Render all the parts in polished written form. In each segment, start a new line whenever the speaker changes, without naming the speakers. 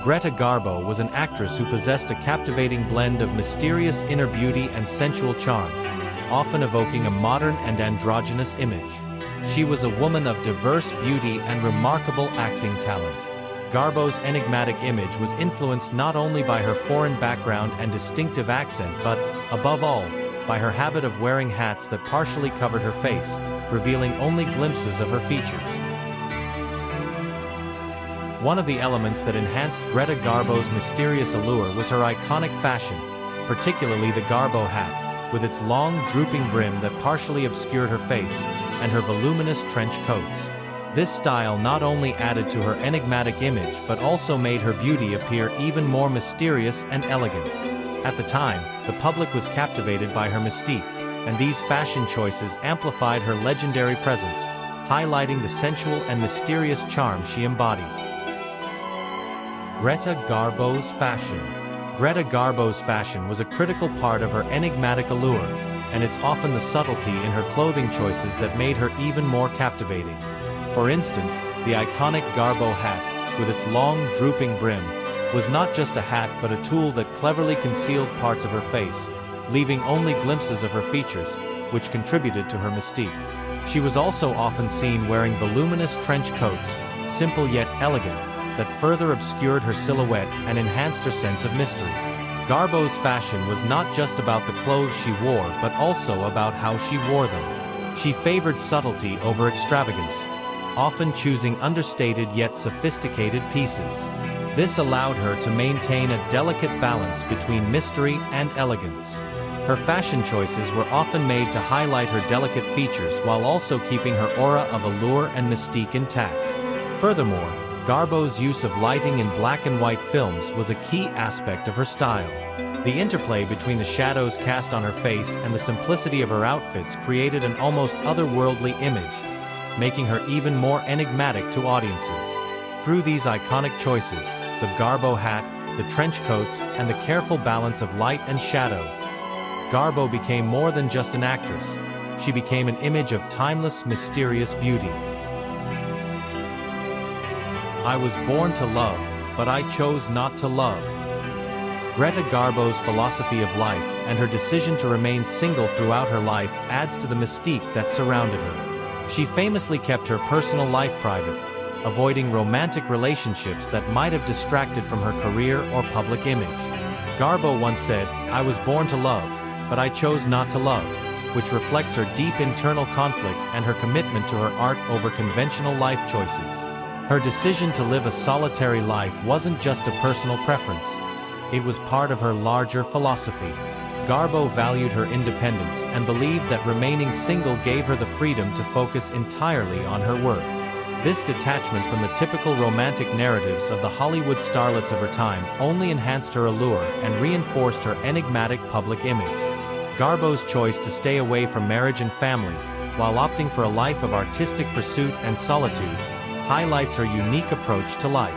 Greta Garbo was an actress who possessed a captivating blend of mysterious inner beauty and sensual charm, often evoking a modern and androgynous image. She was a woman of diverse beauty and remarkable acting talent. Garbo's enigmatic image was influenced not only by her foreign background and distinctive accent but, above all, by her habit of wearing hats that partially covered her face, revealing only glimpses of her features. One of the elements that enhanced Greta Garbo's mysterious allure was her iconic fashion, particularly the Garbo hat, with its long, drooping brim that partially obscured her face, and her voluminous trench coats. This style not only added to her enigmatic image but also made her beauty appear even more mysterious and elegant. At the time, the public was captivated by her mystique, and these fashion choices amplified her legendary presence, highlighting the sensual and mysterious charm she embodied. Greta Garbo's fashion. Greta Garbo's fashion was a critical part of her enigmatic allure, and it's often the subtlety in her clothing choices that made her even more captivating. For instance, the iconic Garbo hat, with its long, drooping brim, was not just a hat but a tool that cleverly concealed parts of her face, leaving only glimpses of her features, which contributed to her mystique. She was also often seen wearing voluminous trench coats, simple yet elegant, that further obscured her silhouette and enhanced her sense of mystery. Garbo's fashion was not just about the clothes she wore but also about how she wore them. She favored subtlety over extravagance, often choosing understated yet sophisticated pieces. This allowed her to maintain a delicate balance between mystery and elegance. Her fashion choices were often made to highlight her delicate features while also keeping her aura of allure and mystique intact. Furthermore, Garbo's use of lighting in black and white films was a key aspect of her style. The interplay between the shadows cast on her face and the simplicity of her outfits created an almost otherworldly image, making her even more enigmatic to audiences. Through these iconic choices, the Garbo hat, the trench coats, and the careful balance of light and shadow, Garbo became more than just an actress. She became an image of timeless, mysterious beauty. I was born to love, but I chose not to love. Greta Garbo's philosophy of life and her decision to remain single throughout her life adds to the mystique that surrounded her. She famously kept her personal life private, avoiding romantic relationships that might have distracted from her career or public image. Garbo once said, "I was born to love, but I chose not to love," which reflects her deep internal conflict and her commitment to her art over conventional life choices. Her decision to live a solitary life wasn't just a personal preference. It was part of her larger philosophy. Garbo valued her independence and believed that remaining single gave her the freedom to focus entirely on her work. This detachment from the typical romantic narratives of the Hollywood starlets of her time only enhanced her allure and reinforced her enigmatic public image. Garbo's choice to stay away from marriage and family, while opting for a life of artistic pursuit and solitude, highlights her unique approach to life.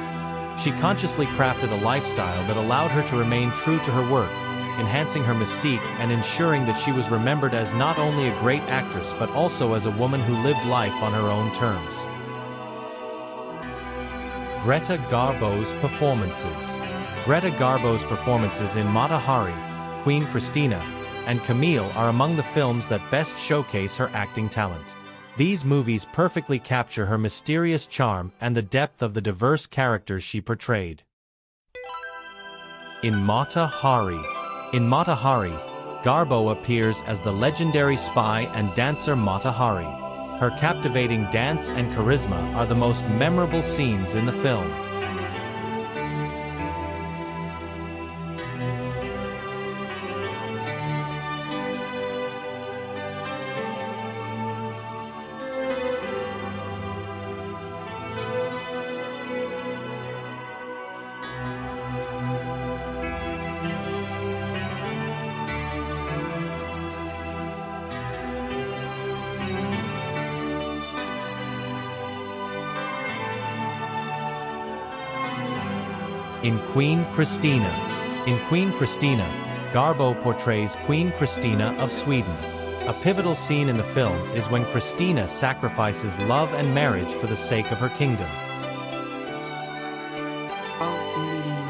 She consciously crafted a lifestyle that allowed her to remain true to her work, enhancing her mystique and ensuring that she was remembered as not only a great actress but also as a woman who lived life on her own terms. Greta Garbo's performances. Greta Garbo's performances in Mata Hari, Queen Christina, and Camille are among the films that best showcase her acting talent. These movies perfectly capture her mysterious charm and the depth of the diverse characters she portrayed. In Mata Hari. In Mata Hari, Garbo appears as the legendary spy and dancer Mata Hari. Her captivating dance and charisma are the most memorable scenes in the film. In Queen Christina. In Queen Christina, Garbo portrays Queen Christina of Sweden. A pivotal scene in the film is when Christina sacrifices love and marriage for the sake of her kingdom.
All ingredients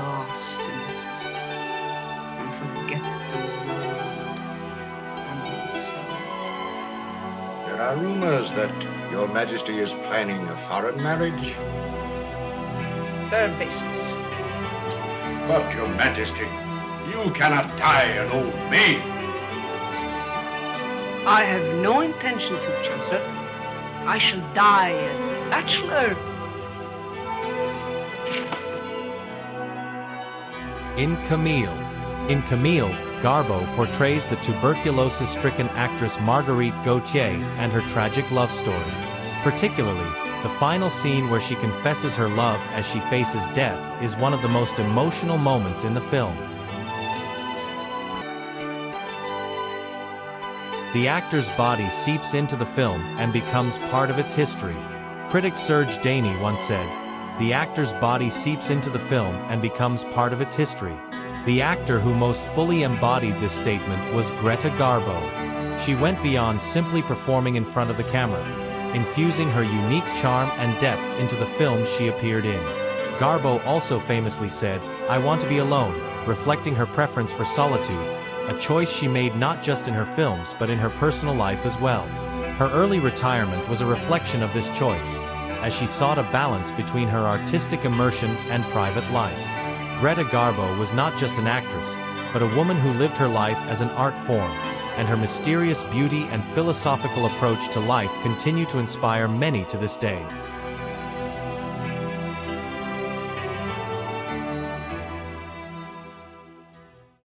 There are rumors that your majesty is planning a foreign marriage.
They're baseless.
But, your majesty, you cannot die an old maid.
I have no intention to, Chancellor. I shall die a bachelor.
In Camille, Garbo portrays the tuberculosis-stricken actress Marguerite Gautier and her tragic love story. Particularly, the final scene where she confesses her love as she faces death is one of the most emotional moments in the film. The actor's body seeps into the film and becomes part of its history. Critic Serge Daney once said, "The actor's body seeps into the film and becomes part of its history." The actor who most fully embodied this statement was Greta Garbo. She went beyond simply performing in front of the camera, infusing her unique charm and depth into the films she appeared in. Garbo also famously said, "I want to be alone," reflecting her preference for solitude, a choice she made not just in her films but in her personal life as well. Her early retirement was a reflection of this choice, as she sought a balance between her artistic immersion and private life. Greta Garbo was not just an actress, but a woman who lived her life as an art form, and her mysterious beauty and philosophical approach to life continue to inspire many to this day.